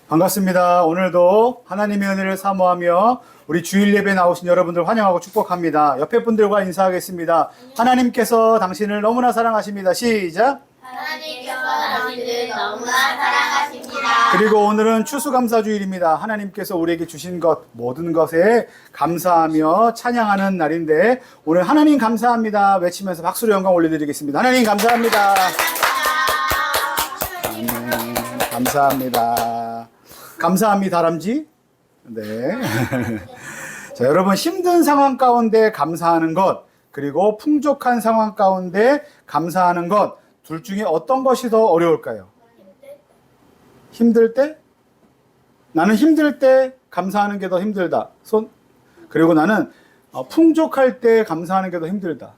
반갑습니다. 오늘도 하나님의 은혜를 사모하며 우리 주일 예배 나오신 여러분들 환영하고 축복합니다. 옆에 분들과 인사하겠습니다. 하나님께서 당신을 너무나 사랑하십니다. 시작. 하나님께서 당신을 너무나 사랑하십니다. 그리고 오늘은 추수감사주일입니다. 하나님께서 우리에게 주신 것 모든 것에 감사하며 찬양하는 날인데 오늘 하나님 감사합니다 외치면서 박수로 영광 올려드리겠습니다. 하나님 감사합니다. 감사합니다. 감사합니다, 다람쥐. 네. 자, 여러분, 힘든 상황 가운데 감사하는 것, 그리고 풍족한 상황 가운데 감사하는 것, 둘 중에 어떤 것이 더 어려울까요? 힘들 때? 나는 힘들 때 감사하는 게 더 힘들다. 손. 그리고 나는 풍족할 때 감사하는 게 더 힘들다.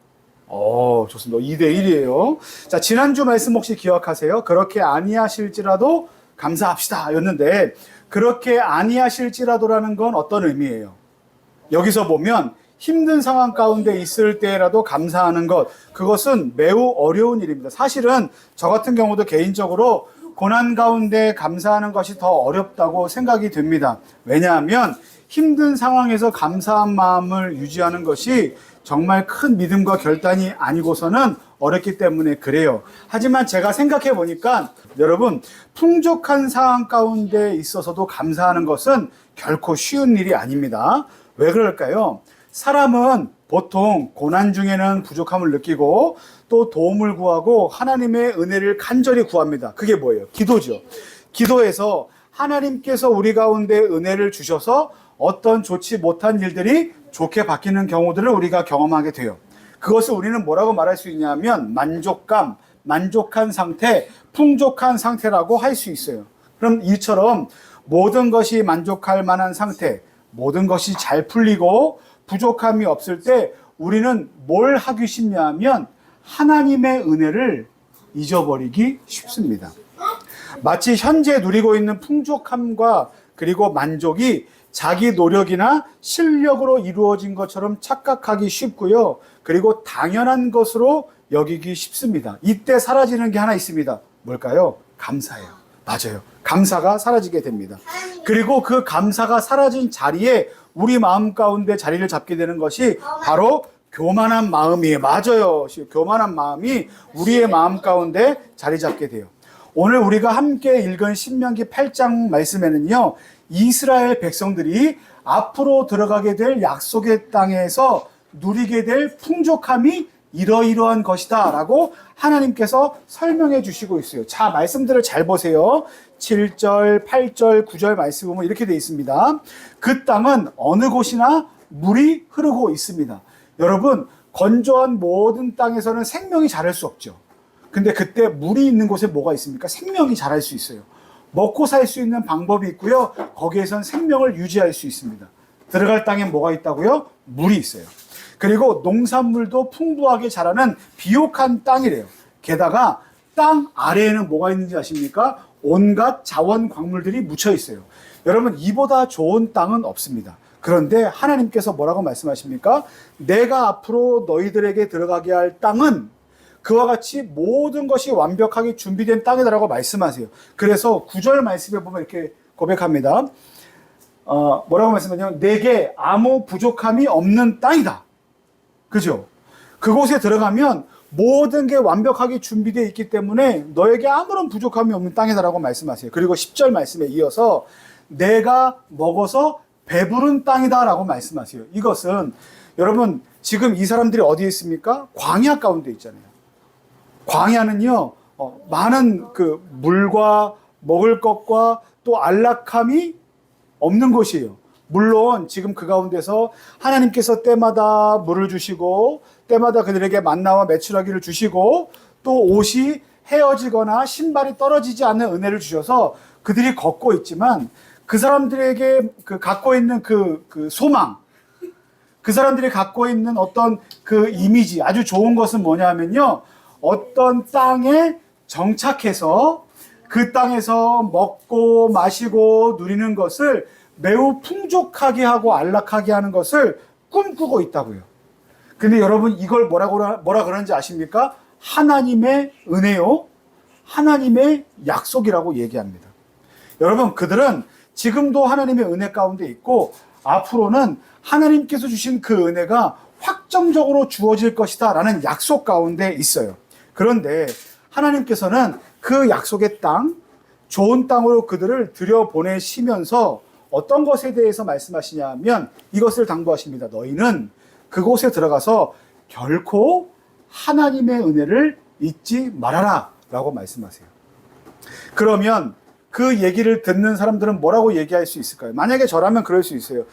좋습니다. 2대1이에요. 자, 지난주 말씀 혹시 기억하세요? 그렇게 아니하실지라도 감사합시다 였는데, 그렇게 아니하실지라도라는 건 어떤 의미예요? 여기서 보면 힘든 상황 가운데 있을 때라도 감사하는 것, 그것은 매우 어려운 일입니다. 사실은 저 같은 경우도 개인적으로 고난 가운데 감사하는 것이 더 어렵다고 생각이 됩니다. 왜냐하면 힘든 상황에서 감사한 마음을 유지하는 것이 정말 큰 믿음과 결단이 아니고서는 어렵기 때문에 그래요. 하지만 제가 생각해 보니까 여러분, 풍족한 상황 가운데 있어서도 감사하는 것은 결코 쉬운 일이 아닙니다. 왜 그럴까요? 사람은 보통 고난 중에는 부족함을 느끼고 또 도움을 구하고 하나님의 은혜를 간절히 구합니다. 그게 뭐예요? 기도죠. 기도에서 하나님께서 우리 가운데 은혜를 주셔서 어떤 좋지 못한 일들이 좋게 바뀌는 경우들을 우리가 경험하게 돼요. 그것을 우리는 뭐라고 말할 수 있냐면 만족감, 만족한 상태, 풍족한 상태라고 할 수 있어요. 그럼 이처럼 모든 것이 만족할 만한 상태, 모든 것이 잘 풀리고 부족함이 없을 때 우리는 뭘 하기 쉽냐면 하나님의 은혜를 잊어버리기 쉽습니다. 마치 현재 누리고 있는 풍족함과 그리고 만족이 자기 노력이나 실력으로 이루어진 것처럼 착각하기 쉽고요. 그리고 당연한 것으로 여기기 쉽습니다. 이때 사라지는 게 하나 있습니다. 뭘까요? 감사예요. 맞아요. 감사가 사라지게 됩니다. 그리고 그 감사가 사라진 자리에 우리 마음 가운데 자리를 잡게 되는 것이 바로 교만한 마음이에요. 맞아요. 교만한 마음이 우리의 마음 가운데 자리 잡게 돼요. 오늘 우리가 함께 읽은 신명기 8장 말씀에는요, 이스라엘 백성들이 앞으로 들어가게 될 약속의 땅에서 누리게 될 풍족함이 이러이러한 것이다 라고 하나님께서 설명해 주시고 있어요. 자, 말씀들을 잘 보세요. 7절, 8절, 9절 말씀 보면 이렇게 되어 있습니다. 그 땅은 어느 곳이나 물이 흐르고 있습니다. 여러분, 건조한 모든 땅에서는 생명이 자랄 수 없죠. 근데 그때 물이 있는 곳에 뭐가 있습니까? 생명이 자랄 수 있어요. 먹고 살 수 있는 방법이 있고요. 거기에선 생명을 유지할 수 있습니다. 들어갈 땅에 뭐가 있다고요? 물이 있어요. 그리고 농산물도 풍부하게 자라는 비옥한 땅이래요. 게다가 땅 아래에는 뭐가 있는지 아십니까? 온갖 자원 광물들이 묻혀 있어요. 여러분, 이보다 좋은 땅은 없습니다. 그런데 하나님께서 뭐라고 말씀하십니까? 내가 앞으로 너희들에게 들어가게 할 땅은 그와 같이 모든 것이 완벽하게 준비된 땅이다라고 말씀하세요. 그래서 9절 말씀에 보면 이렇게 고백합니다. 뭐라고 말씀하냐면 내게 아무 부족함이 없는 땅이다. 그죠? 그곳에 들어가면 모든 게 완벽하게 준비되어 있기 때문에 너에게 아무런 부족함이 없는 땅이다라고 말씀하세요. 그리고 10절 말씀에 이어서 내가 먹어서 배부른 땅이다라고 말씀하세요. 이것은 여러분, 지금 이 사람들이 어디에 있습니까? 광야 가운데 있잖아요. 광야는요, 많은 그 물과 먹을 것과 또 안락함이 없는 곳이에요. 물론 지금 그 가운데서 하나님께서 때마다 물을 주시고 때마다 그들에게 만나와 메추라기를 주시고 또 옷이 헤어지거나 신발이 떨어지지 않는 은혜를 주셔서 그들이 걷고 있지만 그 사람들에게 갖고 있는 그 소망, 그 사람들이 갖고 있는 어떤 그 이미지, 아주 좋은 것은 뭐냐면요, 어떤 땅에 정착해서 그 땅에서 먹고 마시고 누리는 것을 매우 풍족하게 하고 안락하게 하는 것을 꿈꾸고 있다고요. 근데 여러분, 이걸 뭐라 그러는지 아십니까? 하나님의 은혜요, 하나님의 약속이라고 얘기합니다. 여러분, 그들은 지금도 하나님의 은혜 가운데 있고 앞으로는 하나님께서 주신 그 은혜가 확정적으로 주어질 것이다 라는 약속 가운데 있어요. 그런데 하나님께서는 그 약속의 땅, 좋은 땅으로 그들을 들여보내시면서 어떤 것에 대해서 말씀하시냐면 이것을 당부하십니다. 너희는 그곳에 들어가서 결코 하나님의 은혜를 잊지 말아라 라고 말씀하세요. 그러면 그 얘기를 듣는 사람들은 뭐라고 얘기할 수 있을까요? 만약에 저라면 그럴 수 있어요.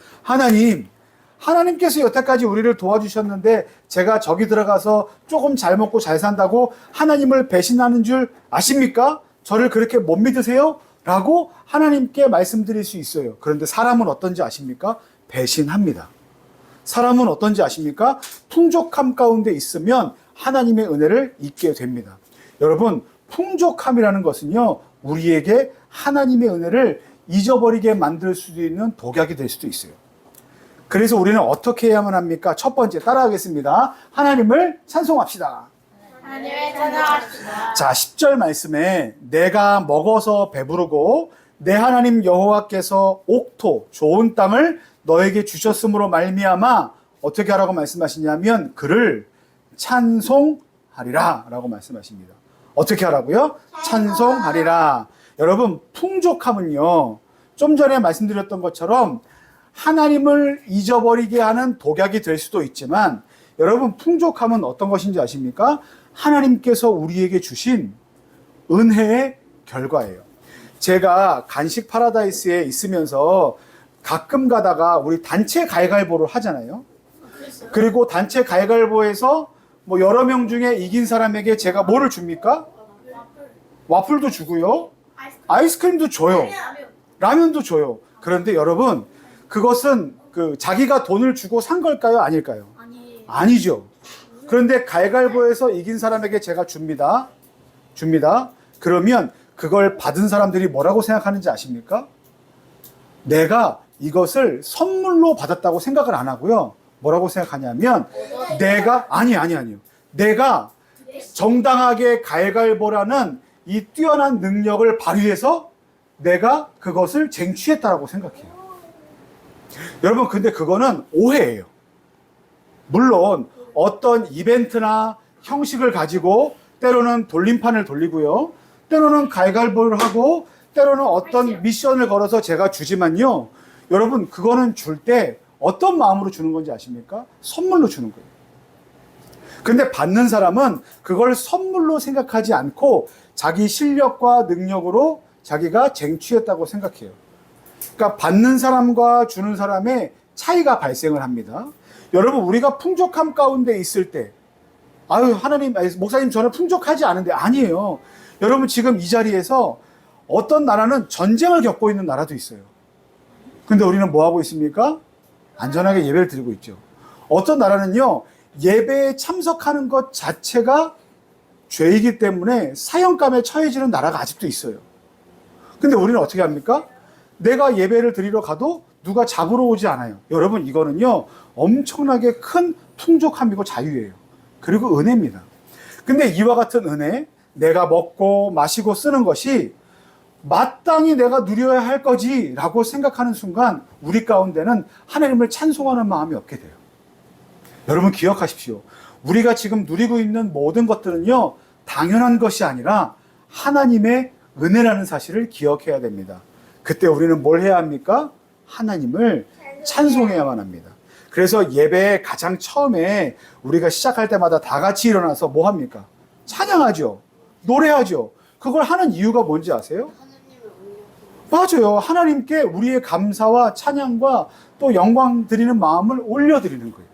하나님께서 여태까지 우리를 도와주셨는데 제가 저기 들어가서 조금 잘 먹고 잘 산다고 하나님을 배신하는 줄 아십니까? 저를 그렇게 못 믿으세요? 라고 하나님께 말씀드릴 수 있어요. 그런데 사람은 어떤지 아십니까? 배신합니다. 사람은 어떤지 아십니까? 풍족함 가운데 있으면 하나님의 은혜를 잊게 됩니다. 여러분, 풍족함이라는 것은요, 우리에게 하나님의 은혜를 잊어버리게 만들 수도 있는 독약이 될 수도 있어요. 그래서 우리는 어떻게 해야만 합니까? 첫 번째, 따라하겠습니다. 하나님을 찬송합시다. 하나님을 찬양합시다. 자, 10절 말씀에 내가 먹어서 배부르고 내 하나님 여호와께서 옥토, 좋은 땅을 너에게 주셨으므로 말미암아 어떻게 하라고 말씀하시냐면 그를 찬송하리라 라고 말씀하십니다. 어떻게 하라고요? 찬송하리라. 여러분, 풍족함은요, 좀 전에 말씀드렸던 것처럼 하나님을 잊어버리게 하는 독약이 될 수도 있지만 여러분, 풍족함은 어떤 것인지 아십니까? 하나님께서 우리에게 주신 은혜의 결과예요. 제가 간식 파라다이스에 있으면서 가끔 가다가 우리 단체 가위바위보를 하잖아요. 그리고 단체 가위바위보에서 뭐 여러 명 중에 이긴 사람에게 제가 뭐를 줍니까? 와플도 주고요. 아이스크림도 줘요. 라면도 줘요. 그런데 여러분, 그것은 자기가 돈을 주고 산 걸까요? 아닐까요? 아니죠. 그런데 가위바위보에서 이긴 사람에게 제가 줍니다. 그러면 그걸 받은 사람들이 뭐라고 생각하는지 아십니까? 내가 이것을 선물로 받았다고 생각을 안 하고요. 뭐라고 생각하냐면 아니요. 내가 정당하게 가위바위보라는 이 뛰어난 능력을 발휘해서 내가 그것을 쟁취했다라고 생각해요. 여러분, 근데 그거는 오해예요. 물론 어떤 이벤트나 형식을 가지고 때로는 돌림판을 돌리고요. 때로는 가위바위보를 하고 때로는 어떤 미션을 걸어서 제가 주지만요. 여러분, 그거는 줄 때 어떤 마음으로 주는 건지 아십니까? 선물로 주는 거예요. 근데 받는 사람은 그걸 선물로 생각하지 않고 자기 실력과 능력으로 자기가 쟁취했다고 생각해요. 그러니까 받는 사람과 주는 사람의 차이가 발생을 합니다. 여러분, 우리가 풍족함 가운데 있을 때 목사님 저는 풍족하지 않은데 아니에요. 여러분, 지금 이 자리에서 어떤 나라는 전쟁을 겪고 있는 나라도 있어요. 근데 우리는 뭐 하고 있습니까? 안전하게 예배를 드리고 있죠. 어떤 나라는요, 예배에 참석하는 것 자체가 죄이기 때문에 사형감에 처해지는 나라가 아직도 있어요. 근데 우리는 어떻게 합니까? 내가 예배를 드리러 가도 누가 잡으러 오지 않아요. 여러분, 이거는요, 엄청나게 큰 풍족함이고 자유예요. 그리고 은혜입니다. 근데 이와 같은 은혜, 내가 먹고 마시고 쓰는 것이 마땅히 내가 누려야 할 거지 라고 생각하는 순간 우리 가운데는 하나님을 찬송하는 마음이 없게 돼요. 여러분, 기억하십시오. 우리가 지금 누리고 있는 모든 것들은요, 당연한 것이 아니라 하나님의 은혜라는 사실을 기억해야 됩니다. 그때 우리는 뭘 해야 합니까? 하나님을 찬송해야만 합니다. 그래서 예배의 가장 처음에 우리가 시작할 때마다 다 같이 일어나서 뭐 합니까? 찬양하죠. 노래하죠. 그걸 하는 이유가 뭔지 아세요? 맞아요. 하나님께 우리의 감사와 찬양과 또 영광 드리는 마음을 올려드리는 거예요.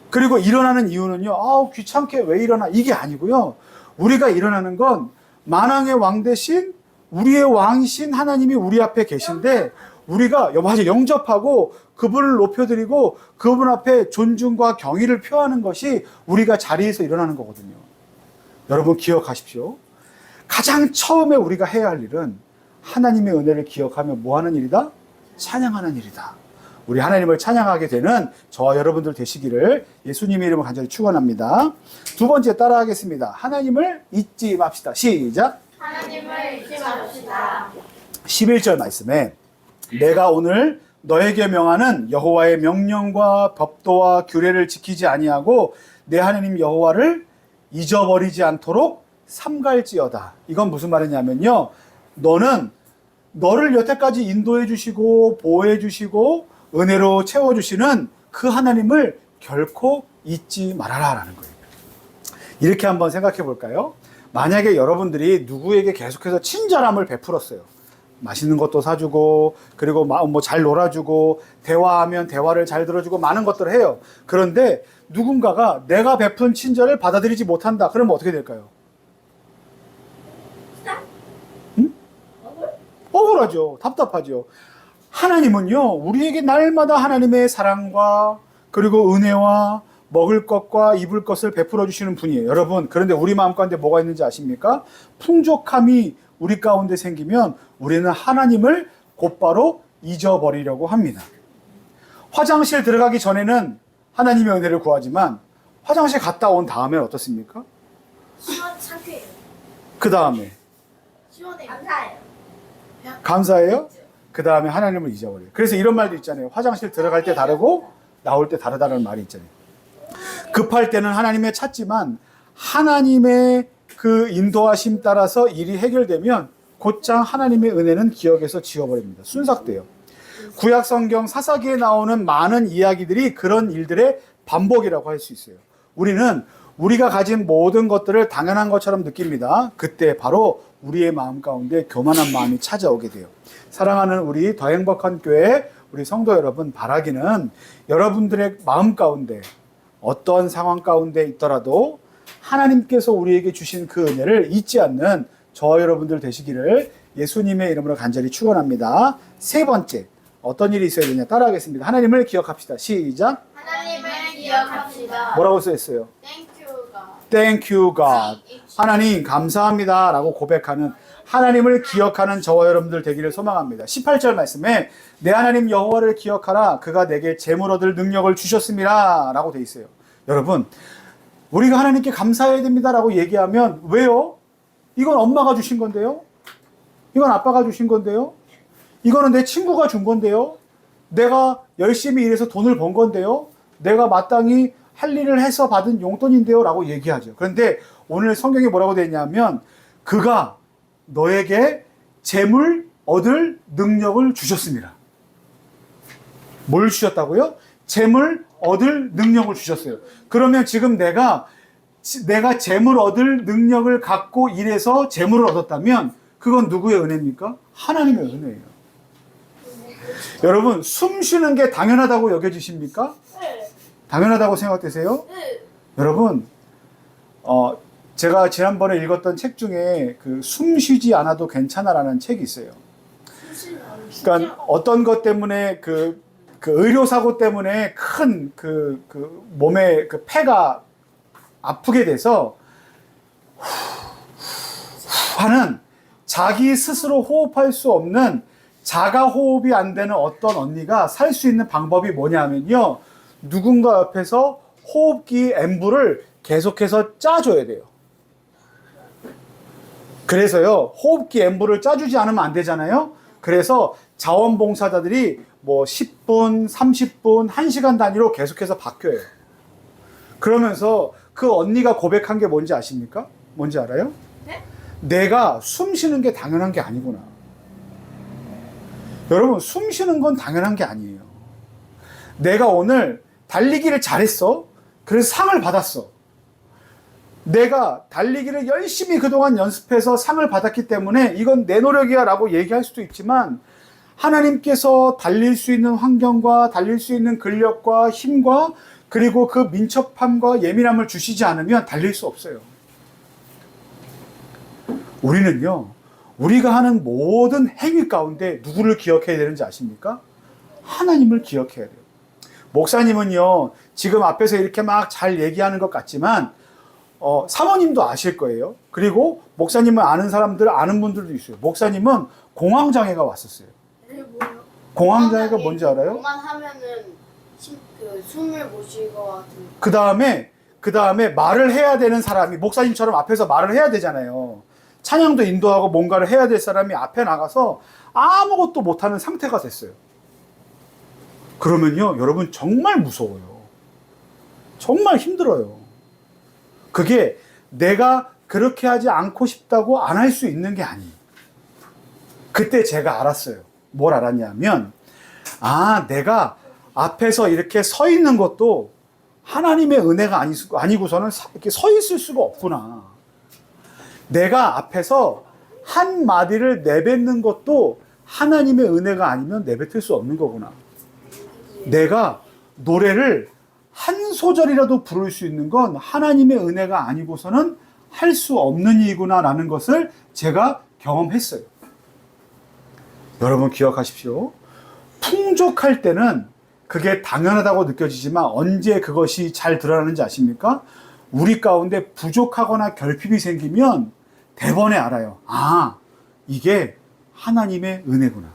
그리고 일어나는 이유는요, 귀찮게 왜 일어나? 이게 아니고요. 우리가 일어나는 건 만왕의 왕 대신 우리의 왕이신 하나님이 우리 앞에 계신데 우리가 영접하고 그분을 높여드리고 그분 앞에 존중과 경의를 표하는 것이 우리가 자리에서 일어나는 거거든요. 여러분, 기억하십시오. 가장 처음에 우리가 해야 할 일은 하나님의 은혜를 기억하며 뭐 하는 일이다? 찬양하는 일이다. 우리 하나님을 찬양하게 되는 저와 여러분들 되시기를 예수님의 이름으로 간절히 축원합니다. 두 번째 따라하겠습니다. 하나님을 잊지 맙시다. 시작. 하나님을 잊지 맙시다. 11절 말씀에 내가 오늘 너에게 명하는 여호와의 명령과 법도와 규례를 지키지 아니하고 내 하나님 여호와를 잊어버리지 않도록 삼갈지어다. 이건 무슨 말이냐면요, 너는 너를 여태까지 인도해 주시고 보호해 주시고 은혜로 채워 주시는 그 하나님을 결코 잊지 말아라 라는 거예요. 이렇게 한번 생각해 볼까요? 만약에 여러분들이 누구에게 계속해서 친절함을 베풀었어요. 맛있는 것도 사주고, 그리고 뭐 잘 놀아주고, 대화하면 대화를 잘 들어주고, 많은 것들을 해요. 그런데 누군가가 내가 베푼 친절을 받아들이지 못한다. 그러면 어떻게 될까요? 응? 억울하죠. 답답하죠. 하나님은요, 우리에게 날마다 하나님의 사랑과 그리고 은혜와 먹을 것과 입을 것을 베풀어 주시는 분이에요. 여러분, 그런데 우리 마음 가운데 뭐가 있는지 아십니까? 풍족함이 우리 가운데 생기면 우리는 하나님을 곧바로 잊어버리려고 합니다. 화장실 들어가기 전에는 하나님의 은혜를 구하지만 화장실 갔다 온 다음엔 어떻습니까? 상쾌해요. 그 다음에 시원해요. 감사해요. 감사해요? 그 다음에 하나님을 잊어버려요. 그래서 이런 말도 있잖아요. 화장실 들어갈 때 다르고 나올 때 다르다는 말이 있잖아요. 급할 때는 하나님의 찾지만 하나님의 그 인도하심 따라서 일이 해결되면 곧장 하나님의 은혜는 기억에서 지워버립니다. 순삭돼요. 구약 성경 사사기에 나오는 많은 이야기들이 그런 일들의 반복이라고 할 수 있어요. 우리는 우리가 가진 모든 것들을 당연한 것처럼 느낍니다. 그때 바로 우리의 마음 가운데 교만한 마음이 찾아오게 돼요. 사랑하는 우리 더 행복한 교회 우리 성도 여러분, 바라기는 여러분들의 마음 가운데 어떤 상황 가운데 있더라도 하나님께서 우리에게 주신 그 은혜를 잊지 않는 저와 여러분들 되시기를 예수님의 이름으로 간절히 축원합니다. 세 번째, 어떤 일이 있어야 되냐 따라하겠습니다. 하나님을 기억합시다. 시작. 하나님을 기억합시다. 뭐라고 써있어요? Thank you, God. Thank you, God. 하나님 감사합니다 라고 고백하는, 하나님을 기억하는 저와 여러분들 되기를 소망합니다. 18절 말씀에 내 하나님 여호와를 기억하라, 그가 내게 재물 얻을 능력을 주셨습니다 라고 돼 있어요. 여러분, 우리가 하나님께 감사해야 됩니다 라고 얘기하면 왜요? 이건 엄마가 주신 건데요, 이건 아빠가 주신 건데요, 이거는 내 친구가 준 건데요, 내가 열심히 일해서 돈을 번 건데요, 내가 마땅히 할 일을 해서 받은 용돈인데요 라고 얘기하죠. 그런데 오늘 성경에 뭐라고 되어 있냐면 그가 너에게 재물 얻을 능력을 주셨습니다. 뭘 주셨다고요? 재물 얻을 능력을 주셨어요. 그러면 지금 내가 재물 얻을 능력을 갖고 일해서 재물을 얻었다면 그건 누구의 은혜입니까? 하나님의 은혜예요. 여러분, 숨 쉬는 게 당연하다고 여겨지십니까? 네. 당연하다고 생각되세요? 네. 여러분, 제가 지난번에 읽었던 책 중에 그 숨 쉬지 않아도 괜찮아라는 책이 있어요. 그러니까 어떤 것 때문에 그 의료사고 때문에 큰 몸에 그 폐가 아프게 돼서 하는, 자기 스스로 호흡할 수 없는 자가 호흡이 안 되는 어떤 언니가 살 수 있는 방법이 뭐냐면요, 누군가 옆에서 호흡기 엠브를 계속해서 짜줘야 돼요. 그래서요, 호흡기 엠브를 짜주지 않으면 안 되잖아요. 그래서 자원봉사자들이 뭐 10분, 30분, 1시간 단위로 계속해서 바뀌어요. 그러면서 그 언니가 고백한 게 뭔지 아십니까? 뭔지 알아요? 네? 내가 숨 쉬는 게 당연한 게 아니구나. 여러분, 숨 쉬는 건 당연한 게 아니에요. 내가 오늘 달리기를 잘했어. 그래서 상을 받았어. 내가 달리기를 열심히 그동안 연습해서 상을 받았기 때문에 이건 내 노력이야 라고 얘기할 수도 있지만, 하나님께서 달릴 수 있는 환경과 달릴 수 있는 근력과 힘과 그리고 그 민첩함과 예민함을 주시지 않으면 달릴 수 없어요. 우리는요, 우리가 하는 모든 행위 가운데 누구를 기억해야 되는지 아십니까? 하나님을 기억해야 돼요. 목사님은요, 지금 앞에서 이렇게 막 잘 얘기하는 것 같지만 사모님도 아실 거예요. 그리고 목사님은 아는 사람들, 아는 분들도 있어요. 목사님은 공황장애가 왔었어요. 이게 뭐예요? 공황장애가 뭔지 알아요? 그만 하면은 숨을 못 쉴 것 같은. 그 다음에 말을 해야 되는 사람이 목사님처럼 앞에서 말을 해야 되잖아요. 찬양도 인도하고 뭔가를 해야 될 사람이 앞에 나가서 아무것도 못하는 상태가 됐어요. 그러면요, 여러분 정말 무서워요. 정말 힘들어요. 그게 내가 그렇게 하지 않고 싶다고 안 할 수 있는 게 아니에요. 그때 제가 알았어요. 뭘 알았냐면, 내가 앞에서 이렇게 서 있는 것도 하나님의 은혜가 아니고서는 이렇게 서 있을 수가 없구나. 내가 앞에서 한 마디를 내뱉는 것도 하나님의 은혜가 아니면 내뱉을 수 없는 거구나. 내가 노래를 한 소절이라도 부를 수 있는 건 하나님의 은혜가 아니고서는 할 수 없는 일이구나라는 것을 제가 경험했어요. 여러분 기억하십시오. 풍족할 때는 그게 당연하다고 느껴지지만 언제 그것이 잘 드러나는지 아십니까? 우리 가운데 부족하거나 결핍이 생기면 대번에 알아요. 이게 하나님의 은혜구나.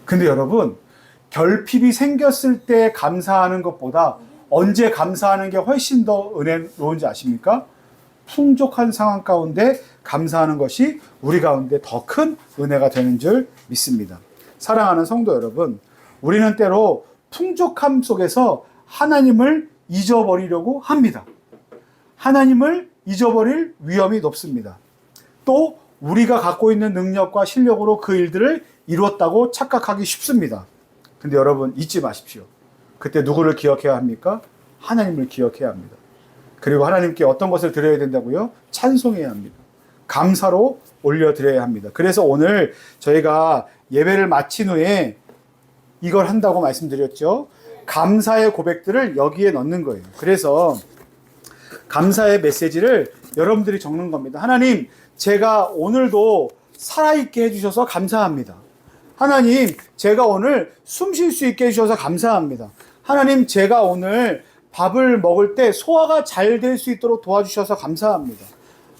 근데 여러분, 결핍이 생겼을 때 감사하는 것보다 언제 감사하는 게 훨씬 더 은혜로운지 아십니까? 풍족한 상황 가운데 감사하는 것이 우리 가운데 더 큰 은혜가 되는 줄 믿습니다. 사랑하는 성도 여러분, 우리는 때로 풍족함 속에서 하나님을 잊어버리려고 합니다. 하나님을 잊어버릴 위험이 높습니다. 또 우리가 갖고 있는 능력과 실력으로 그 일들을 이루었다고 착각하기 쉽습니다. 근데 여러분 잊지 마십시오. 그때 누구를 기억해야 합니까? 하나님을 기억해야 합니다. 그리고 하나님께 어떤 것을 드려야 된다고요? 찬송해야 합니다. 감사로 올려드려야 합니다. 그래서 오늘 저희가 예배를 마친 후에 이걸 한다고 말씀드렸죠. 감사의 고백들을 여기에 넣는 거예요. 그래서 감사의 메시지를 여러분들이 적는 겁니다. 하나님, 제가 오늘도 살아있게 해주셔서 감사합니다. 하나님, 제가 오늘 숨 쉴 수 있게 해주셔서 감사합니다. 하나님, 제가 오늘 밥을 먹을 때 소화가 잘 될 수 있도록 도와주셔서 감사합니다.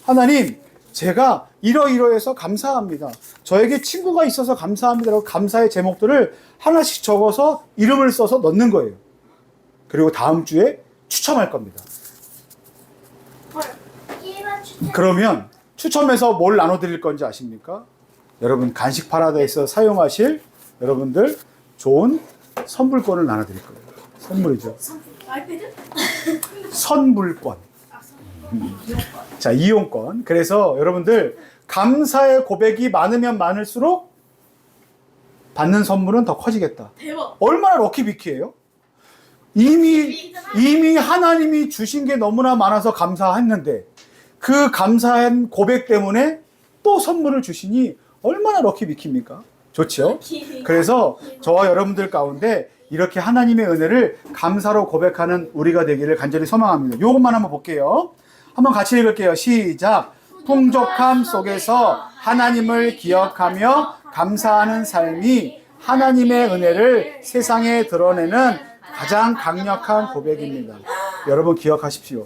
하나님, 제가 이러이러해서 감사합니다. 저에게 친구가 있어서 감사합니다라고 감사의 제목들을 하나씩 적어서 이름을 써서 넣는 거예요. 그리고 다음 주에 추첨할 겁니다. 그러면 추첨해서 뭘 나눠드릴 건지 아십니까? 여러분 간식 파라다이스 사용하실 여러분들 좋은 선물권을 나눠드릴 거예요. 선물이죠. 아이패드? 선물권. 자, 이용권. 그래서 여러분들 감사의 고백이 많으면 많을수록 받는 선물은 더 커지겠다. 대박. 얼마나 럭키비키예요? 이미 하나님이 주신 게 너무나 많아서 감사했는데 그 감사한 고백 때문에 또 선물을 주시니 얼마나 럭키비키입니까? 좋죠? 그래서 저와 여러분들 가운데 이렇게 하나님의 은혜를 감사로 고백하는 우리가 되기를 간절히 소망합니다. 이것만 한번 볼게요. 한번 같이 읽을게요. 시작. 풍족함 속에서 하나님을 기억하며 감사하는 삶이 하나님의 은혜를 세상에 드러내는 가장 강력한 고백입니다. 여러분 기억하십시오.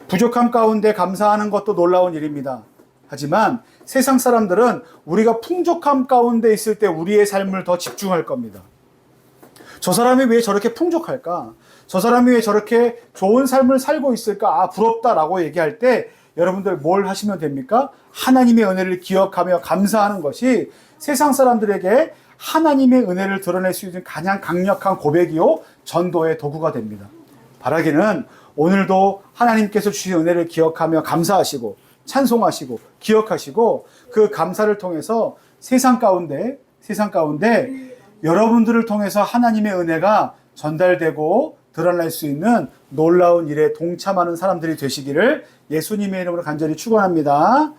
부족함 가운데 감사하는 것도 놀라운 일입니다. 하지만 세상 사람들은 우리가 풍족함 가운데 있을 때 우리의 삶을 더 집중할 겁니다. 저 사람이 왜 저렇게 풍족할까? 저 사람이 왜 저렇게 좋은 삶을 살고 있을까? 부럽다라고 얘기할 때 여러분들 뭘 하시면 됩니까? 하나님의 은혜를 기억하며 감사하는 것이 세상 사람들에게 하나님의 은혜를 드러낼 수 있는 가장 강력한 고백이요 전도의 도구가 됩니다. 바라기는 오늘도 하나님께서 주신 은혜를 기억하며 감사하시고 찬송하시고 기억하시고 그 감사를 통해서 세상 가운데 여러분들을 통해서 하나님의 은혜가 전달되고 드러날 수 있는 놀라운 일에 동참하는 사람들이 되시기를 예수님의 이름으로 간절히 축원합니다.